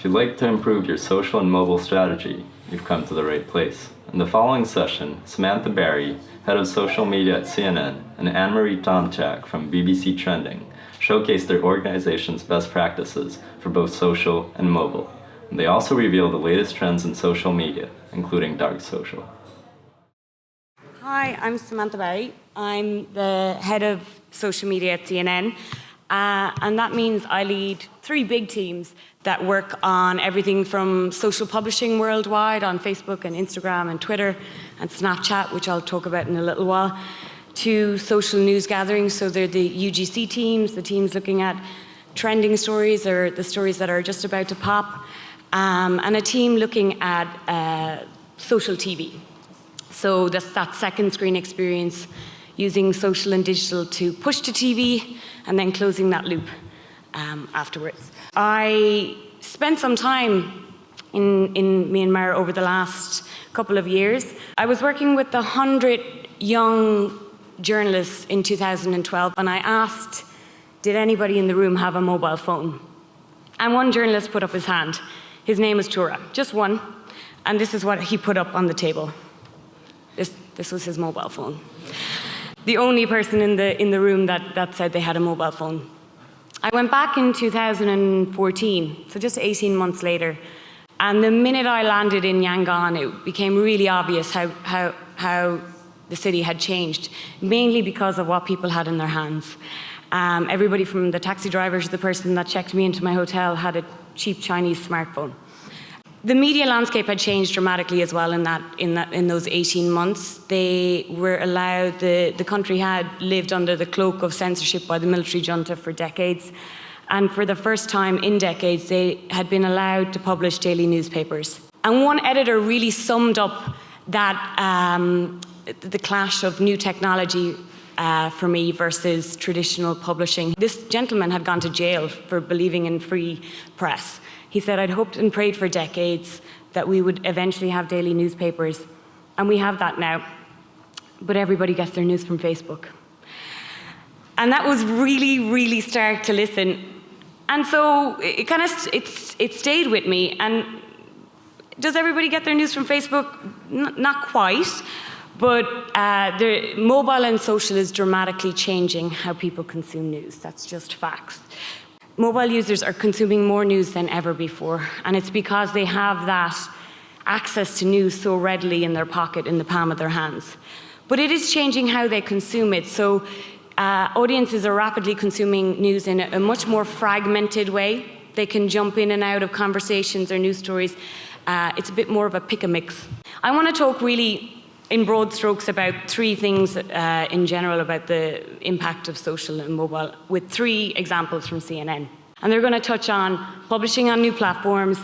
If you'd like to improve your social and mobile strategy, you've come to the right place. In the following session, Samantha Barry, head of social media at CNN, and Anne-Marie Tomchak from BBC Trending showcase their organization's best practices for both social and mobile. And they also reveal the latest trends in social media, including dark social. Hi, I'm Samantha Barry. I'm the head of social media at CNN. And that means I lead 3 big teams that work on everything from social publishing worldwide on Facebook and Instagram and Twitter and Snapchat, which I'll talk about in a little while, to social news gatherings. So they're the UGC teams, the teams looking at trending stories or the stories that are just about to pop, and a team looking at social TV. So that's that second screen experience, using social and digital to push to TV and then closing that loop afterwards. I spent some time in Myanmar over the last couple of years. I was working with 100 young journalists in 2012, and I asked, did anybody in the room have a mobile phone? And one journalist put up his hand. His name was Tura, just one, and this is what he put up on the table. This was his mobile phone. The only person in the room that said they had a mobile phone. I went back in 2014, so just 18 months later, and the minute I landed in Yangon, it became really obvious how the city had changed, mainly because of what people had in their hands. Everybody from the taxi driver to the person that checked me into my hotel had a cheap Chinese smartphone. The media landscape had changed dramatically as well in those 18 months. They were allowed, the country had lived under the cloak of censorship by the military junta for decades. And for the first time in decades, they had been allowed to publish daily newspapers. And one editor really summed up that the clash of new technology for me versus traditional publishing. This gentleman had gone to jail for believing in free press. He said, I'd hoped and prayed for decades that we would eventually have daily newspapers, and we have that now. But everybody gets their news from Facebook. And that was really, really stark to listen. And so it stayed with me. And does everybody get their news from Facebook? Not quite. But the mobile and social is dramatically changing how people consume news. That's just facts. Mobile users are consuming more news than ever before, and it's because they have that access to news so readily in their pocket, in the palm of their hands. But it is changing how they consume it. So audiences are rapidly consuming news in a much more fragmented way. They can jump in and out of conversations or news stories. It's a bit more of a pick-a-mix. I want to talk really in broad strokes about 3 things in general about the impact of social and mobile, with 3 examples from CNN. And they're going to touch on publishing on new platforms,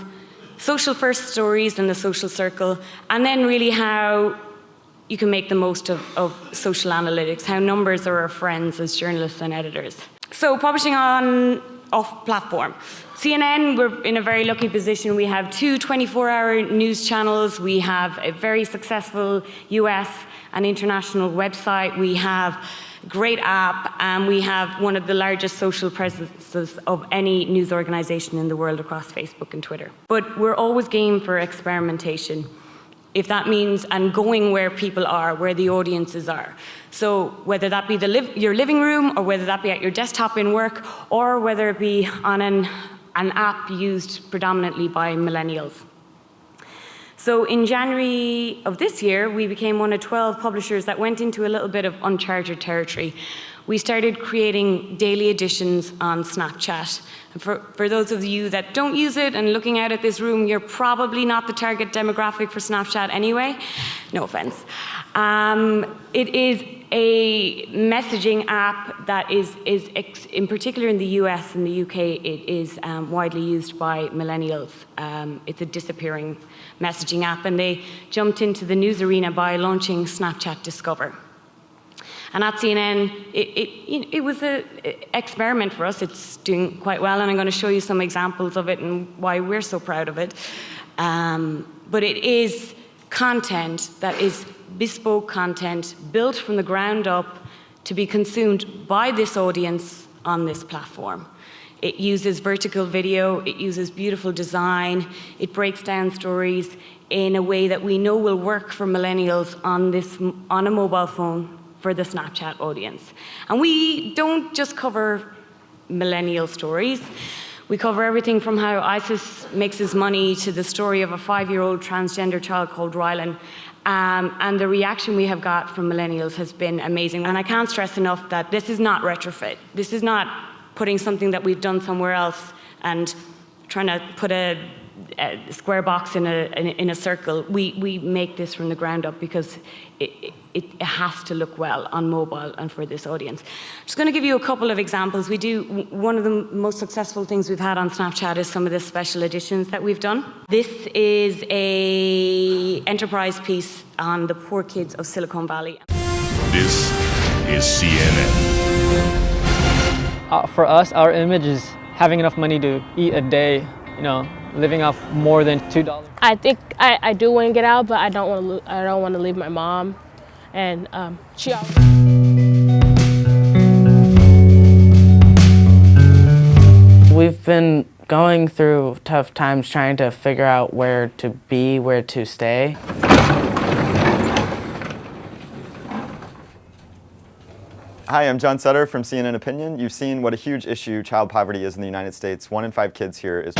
social first stories in the social circle, and then really how you can make the most of social analytics, how numbers are our friends as journalists and editors. So publishing on off-platform. CNN, we're in a very lucky position. We have 2 24-hour news channels. We have a very successful US and international website. We have a great app, and we have one of the largest social presences of any news organization in the world across Facebook and Twitter. But we're always game for experimentation, if that means, and going where people are, where the audiences are. So whether that be your living room, or whether that be at your desktop in work, or whether it be on an app used predominantly by millennials. So in January of this year, we became one of 12 publishers that went into a little bit of uncharted territory. We started creating daily editions on Snapchat. And for those of you that don't use it and looking out at this room, you're probably not the target demographic for Snapchat anyway. No offense. It is a messaging app that is in particular in the US and the UK, it is widely used by millennials. It's a disappearing messaging app, and they jumped into the news arena by launching Snapchat Discover. And at CNN, it was an experiment for us. It's doing quite well, and I'm going to show you some examples of it and why we're so proud of it. But it is content that is bespoke content built from the ground up to be consumed by this audience on this platform. It uses vertical video, it uses beautiful design, it breaks down stories in a way that we know will work for millennials on a mobile phone for the Snapchat audience. And we don't just cover millennial stories. We cover everything from how ISIS makes his money to the story of a 5-year-old transgender child called Rylan. And the reaction we have got from millennials has been amazing. And I can't stress enough that this is not retrofit. This is not putting something that we've done somewhere else and trying to put a square box in a circle. We make this from the ground up because it has to look well on mobile and for this audience. I'm just going to give you a couple of examples. One of the most successful things we've had on Snapchat is some of the special editions that we've done. This is a enterprise piece on the poor kids of Silicon Valley. This is CNN. For us, our image is having enough money to eat a day, living off more than $2. I think I do want to get out, but I don't want to leave my mom, and she always. We've been going through tough times trying to figure out where to be, where to stay. Hi, I'm John Sutter from CNN Opinion. You've seen what a huge issue child poverty is in the United States. 1 in 5 kids here is...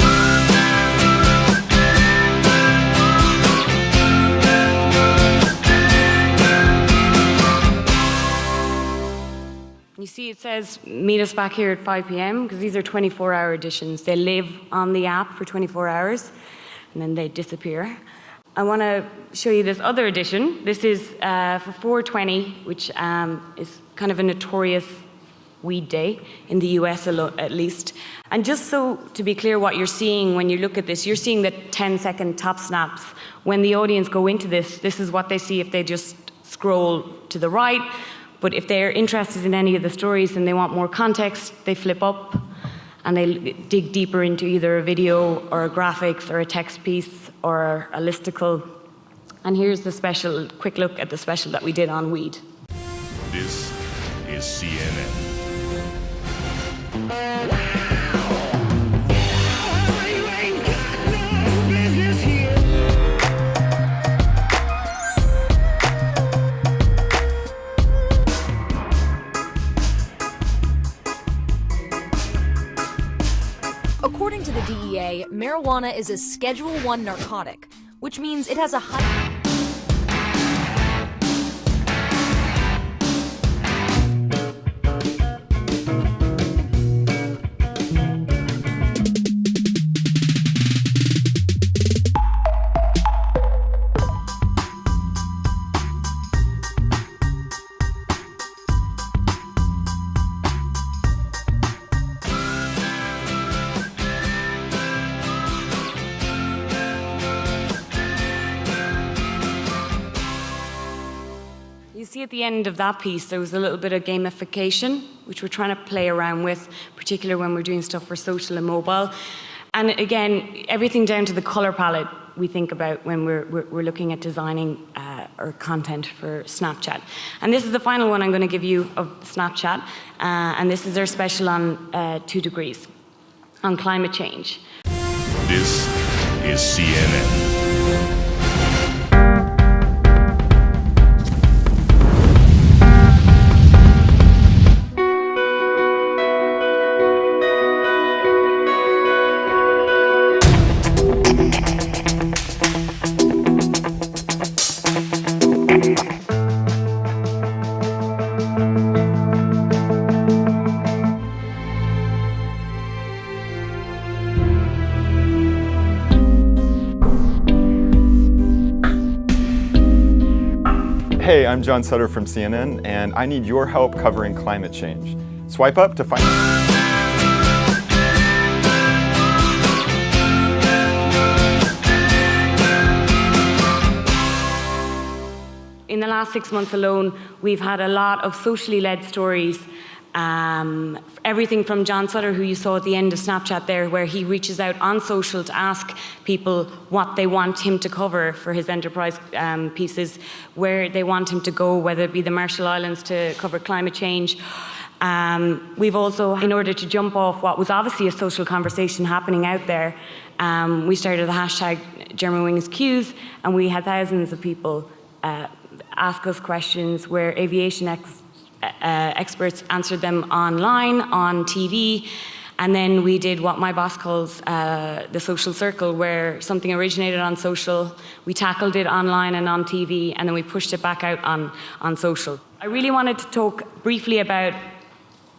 You see it says, meet us back here at 5 p.m. because these are 24-hour editions. They live on the app for 24 hours and then they disappear. I want to show you this other edition. This is for 420, which is kind of a notorious weed day in the US at least. And just so to be clear what you're seeing when you look at this, you're seeing the 10-second top snaps. When the audience go into this is what they see if they just scroll to the right. But if they're interested in any of the stories and they want more context, they flip up and they dig deeper into either a video or a graphics or a text piece or a listicle. And here's the special, quick look at the special that we did on weed. This is CNN. According to the DEA, marijuana is a Schedule I narcotic, which means it has a high... You see at the end of that piece, there was a little bit of gamification, which we're trying to play around with, particularly when we're doing stuff for social and mobile. And again, everything down to the color palette we think about when we're looking at designing our content for Snapchat. And this is the final one I'm going to give you of Snapchat. And this is our special on 2 degrees, on climate change. This is CNN. Hey, I'm John Sutter from CNN, and I need your help covering climate change. Swipe up to find... In the last 6 months alone, we've had a lot of socially led stories. Everything from John Sutter, who you saw at the end of Snapchat there, where he reaches out on social to ask people what they want him to cover for his enterprise pieces, where they want him to go, whether it be the Marshall Islands to cover climate change. We've also, in order to jump off what was obviously a social conversation happening out there, we started the hashtag Germanwings Queues, and we had thousands of people ask us questions where aviation experts answered them online, on TV, and then we did what my boss calls the social circle, where something originated on social, we tackled it online and on TV, and then we pushed it back out on social. I really wanted to talk briefly about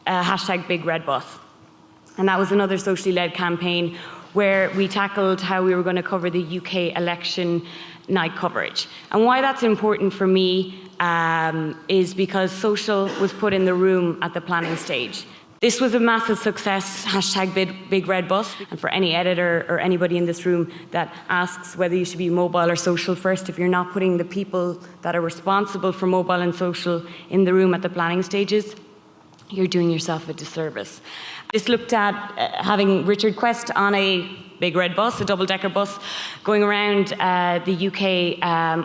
hashtag Big Red Bus. And that was another socially led campaign where we tackled how we were going to cover the UK election night coverage. And why that's important for me is because social was put in the room at the planning stage. This was a massive success, hashtag Big Red Bus. And for any editor or anybody in this room that asks whether you should be mobile or social first, if you're not putting the people that are responsible for mobile and social in the room at the planning stages, you're doing yourself a disservice. This looked at having Richard Quest on a big red bus, a double-decker bus, going around the UK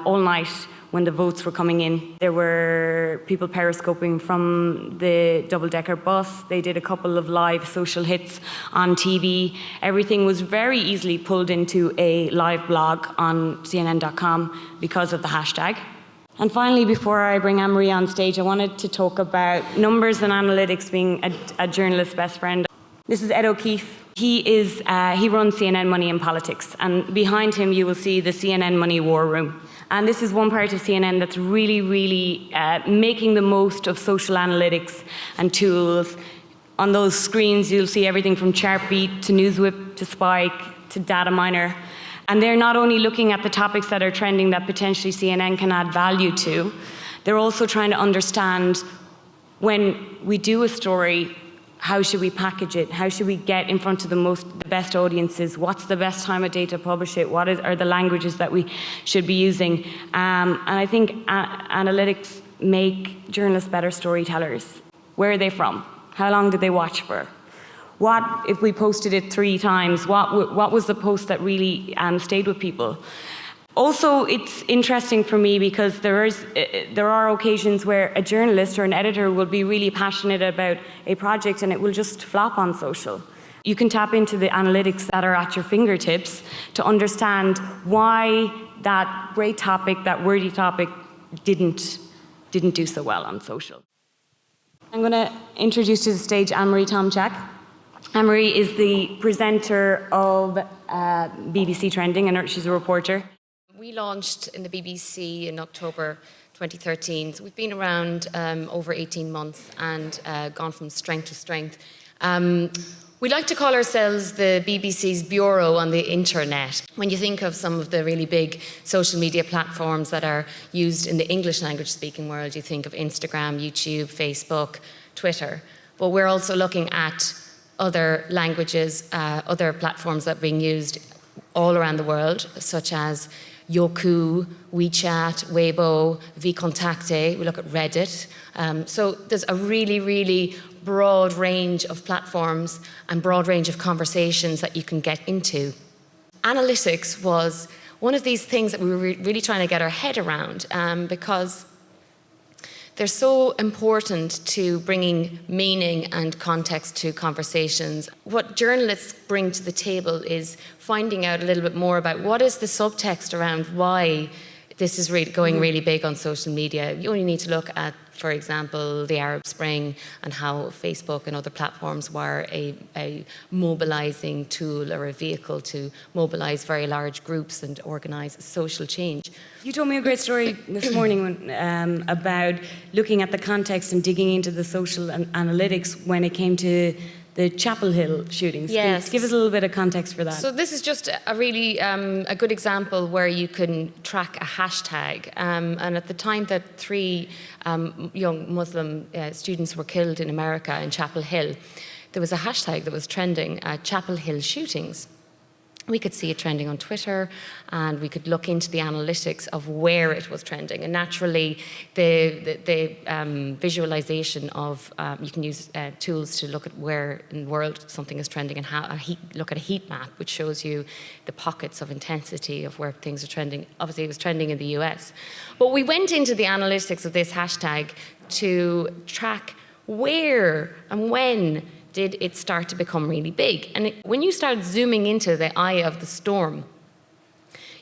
all night when the votes were coming in. There were people periscoping from the double-decker bus. They did a couple of live social hits on TV. Everything was very easily pulled into a live blog on CNN.com because of the hashtag. And finally, before I bring Anne-Marie on stage, I wanted to talk about numbers and analytics being a journalist's best friend. This is Ed O'Keefe. He runs CNN Money and Politics, and behind him you will see the CNN Money War Room. And this is one part of CNN that's really, really making the most of social analytics and tools. On those screens, you'll see everything from Chartbeat to Newswhip to Spike to Data Miner. And they're not only looking at the topics that are trending that potentially CNN can add value to, they're also trying to understand when we do a story, how should we package it? How should we get in front of the best audiences? What's the best time of day to publish it? What are the languages that we should be using? And I think analytics make journalists better storytellers. Where are they from? How long did they watch for? What if we posted it 3 times? What was the post that really stayed with people? Also, it's interesting for me because there are occasions where a journalist or an editor will be really passionate about a project and it will just flop on social. You can tap into the analytics that are at your fingertips to understand why that great topic, that wordy topic, didn't do so well on social. I'm going to introduce to the stage Anne-Marie Tomchak. Anne-Marie is the presenter of BBC Trending, and she's a reporter. We launched in the BBC in October 2013. So we've been around over 18 months and gone from strength to strength. We like to call ourselves the BBC's bureau on the internet. When you think of some of the really big social media platforms that are used in the English language speaking world, you think of Instagram, YouTube, Facebook, Twitter. But we're also looking at other languages, other platforms that are being used all around the world, such as Youku, WeChat, Weibo, VKontakte. We look at Reddit. So there's a really, really broad range of platforms and broad range of conversations that you can get into. Analytics was one of these things that we were really trying to get our head around because they're so important to bringing meaning and context to conversations. What journalists bring to the table is finding out a little bit more about what is the subtext around why this is really going really big on social media. You only need to look at, for example, the Arab Spring and how Facebook and other platforms were a mobilizing tool or a vehicle to mobilize very large groups and organize social change. You told me a great story this morning about looking at the context and digging into the social analytics when it came to the Chapel Hill shootings. Yes. Give us a little bit of context for that. So this is just a really a good example where you can track a hashtag. And at the time that 3 young Muslim students were killed in America in Chapel Hill, there was a hashtag that was trending, Chapel Hill shootings. We could see it trending on Twitter, and we could look into the analytics of where it was trending. And naturally, the visualization of, you can use tools to look at where in the world something is trending and how look at a heat map, which shows you the pockets of intensity of where things are trending. Obviously, it was trending in the US. But we went into the analytics of this hashtag to track where and when did it start to become really big? And when you start zooming into the eye of the storm,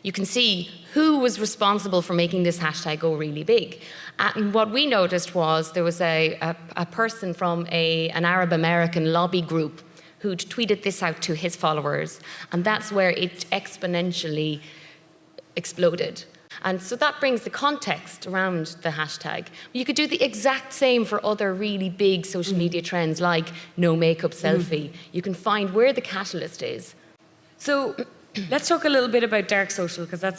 you can see who was responsible for making this hashtag go really big. And what we noticed was there was a person from an Arab American lobby group who'd tweeted this out to his followers, and that's where it exponentially exploded. And so that brings the context around the hashtag. You could do the exact same for other really big social media trends like no makeup selfie. You can find where the catalyst is. So let's talk a little bit about dark social, because it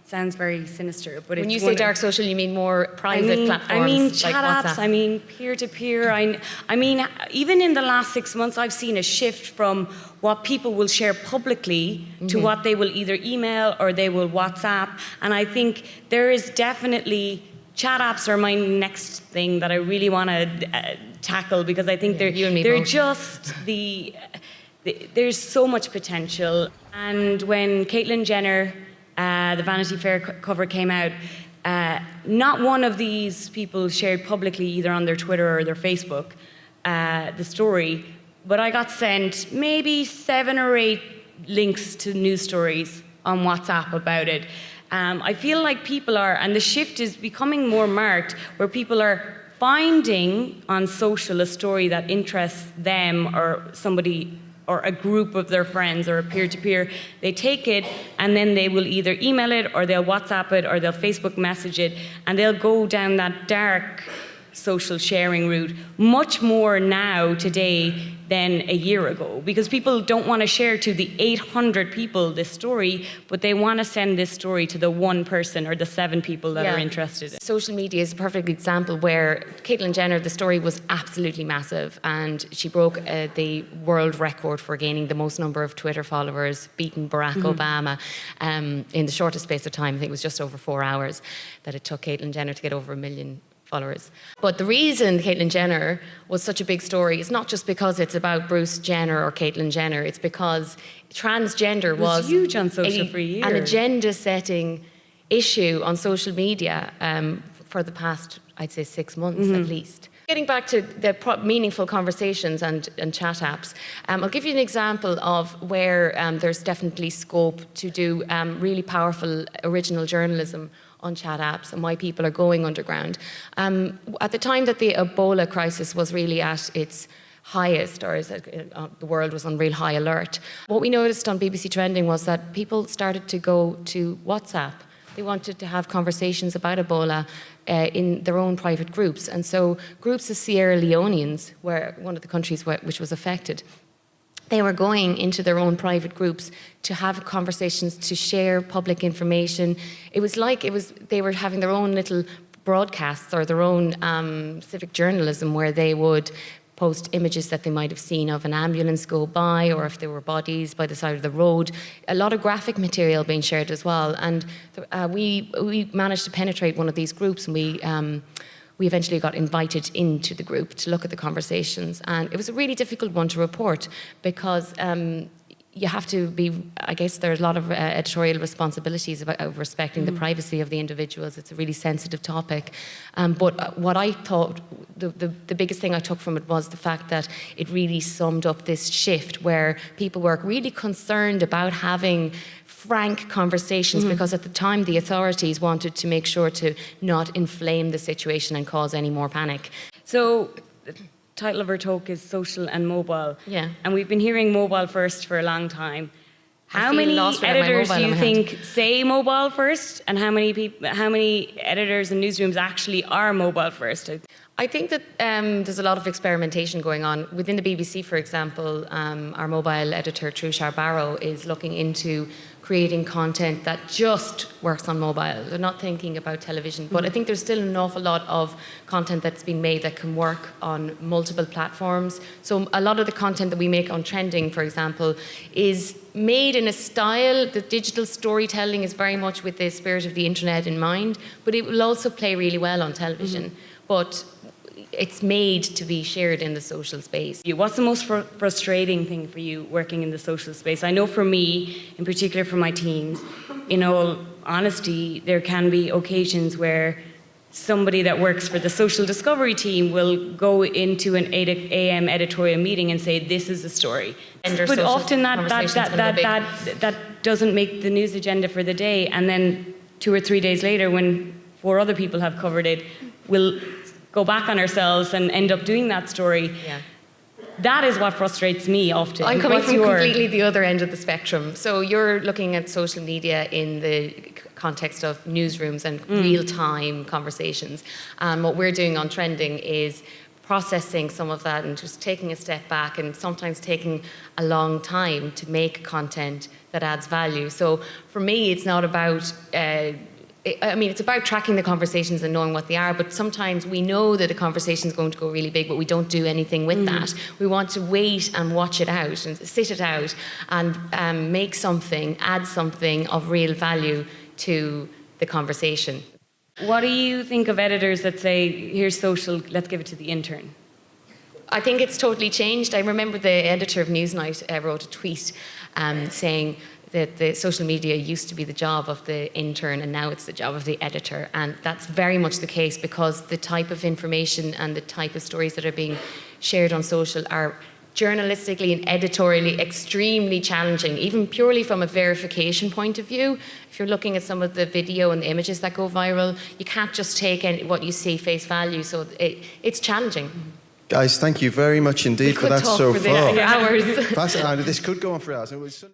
sounds very sinister. But when you say dark social, you mean more private platforms? I mean like chat WhatsApp. apps, I mean peer-to-peer. I mean, even in the last 6 months, I've seen a shift from what people will share publicly to what they will either email or they will WhatsApp. And I think there is definitely, chat apps are my next thing that I really want to tackle, because I think they're just there's so much potential. And when Caitlyn Jenner, the Vanity Fair cover came out, not one of these people shared publicly, either on their Twitter or their Facebook, the story, but I got sent maybe 7 or 8 links to news stories on WhatsApp about it. I feel like people are, and the shift is becoming more marked, where people are finding on social a story that interests them or somebody or a group of their friends or a peer-to-peer. They take it and then they will either email it or they'll WhatsApp it or they'll Facebook message it, and they'll go down that dark social sharing route much more now today than a year ago, because people don't want to share to the 800 people this story, but they want to send this story to the one person or the 7 people that are interested in it. Social media is a perfect example where Caitlyn Jenner, the story was absolutely massive, and she broke the world record for gaining the most number of Twitter followers, beating Barack Obama in the shortest space of time. I think it was just over 4 hours that it took Caitlyn Jenner to get over 1 million followers. But the reason Caitlyn Jenner was such a big story is not just because it's about Bruce Jenner or Caitlyn Jenner, it's because transgender was huge on social for years. An agenda-setting issue on social media for the past, I'd say, 6 months at least. Getting back to the meaningful conversations and chat apps, I'll give you an example of where there's definitely scope to do really powerful original journalism on chat apps and why people are going underground. At the time that the Ebola crisis was really at its highest, or the world was on real high alert, what we noticed on BBC Trending was that people started to go to WhatsApp. They wanted to have conversations about Ebola in their own private groups. And so groups of Sierra Leoneans, where one of the countries which was affected, they were going into their own private groups to have conversations, to share public information. It was like they were having their own little broadcasts or their own civic journalism, where they would post images that they might have seen of an ambulance go by, or if there were bodies by the side of the road. A lot of graphic material being shared as well. And we managed to penetrate one of these groups, and we eventually got invited into the group to look at the conversations. And it was a really difficult one to report, because you have to be, I guess there are a lot of editorial responsibilities about respecting the privacy of the individuals. It's a really sensitive topic. But what I thought, the biggest thing I took from it was the fact that it really summed up this shift where people were really concerned about having frank conversations, because at the time the authorities wanted to make sure to not inflame the situation and cause any more panic. So the title of our talk is Social and Mobile. Yeah. And we've been hearing mobile first for a long time. How feel many lost without my editors mobile do in you my hand. think say mobile first, and how many editors and newsrooms actually are mobile first? I think that there's a lot of experimentation going on. Within the BBC, for example, our mobile editor, Trushar Barrow, is looking into creating content that just works on mobile. They're not thinking about television. But I think there's still an awful lot of content that's been made that can work on multiple platforms. So a lot of the content that we make on Trending, for example, is made in a style. The digital storytelling is very much with the spirit of the internet in mind, but it will also play really well on television. But it's made to be shared in the social space. What's the most frustrating thing for you working in the social space? I know for me, in particular for my teams, in all honesty, there can be occasions where somebody that works for the social discovery team will go into an 8 a.m. editorial meeting and say, this is the story. But often that doesn't make the news agenda for the day. And then 2 or 3 days later, when 4 other people have covered it, we'll go back on ourselves and end up doing that story. Yeah. That is what frustrates me often. I'm coming from completely the other end of the spectrum. So you're looking at social media in the context of newsrooms and real-time conversations. And what we're doing on Trending is processing some of that and just taking a step back and sometimes taking a long time to make content that adds value. So for me, it's not about it's about tracking the conversations and knowing what they are, but sometimes we know that a conversation is going to go really big, but we don't do anything with that. We want to wait and watch it out and sit it out and make something, add something of real value to the conversation. What do you think of editors that say, here's social, let's give it to the intern? I think it's totally changed. I remember the editor of Newsnight wrote a tweet saying that the social media used to be the job of the intern and now it's the job of the editor. And that's very much the case because the type of information and the type of stories that are being shared on social are journalistically and editorially extremely challenging, even purely from a verification point of view. If you're looking at some of the video and the images that go viral, you can't just take what you see face value. So it's challenging. Guys, thank you very much indeed for that so far. Hours. Fascinating. This could go on for hours.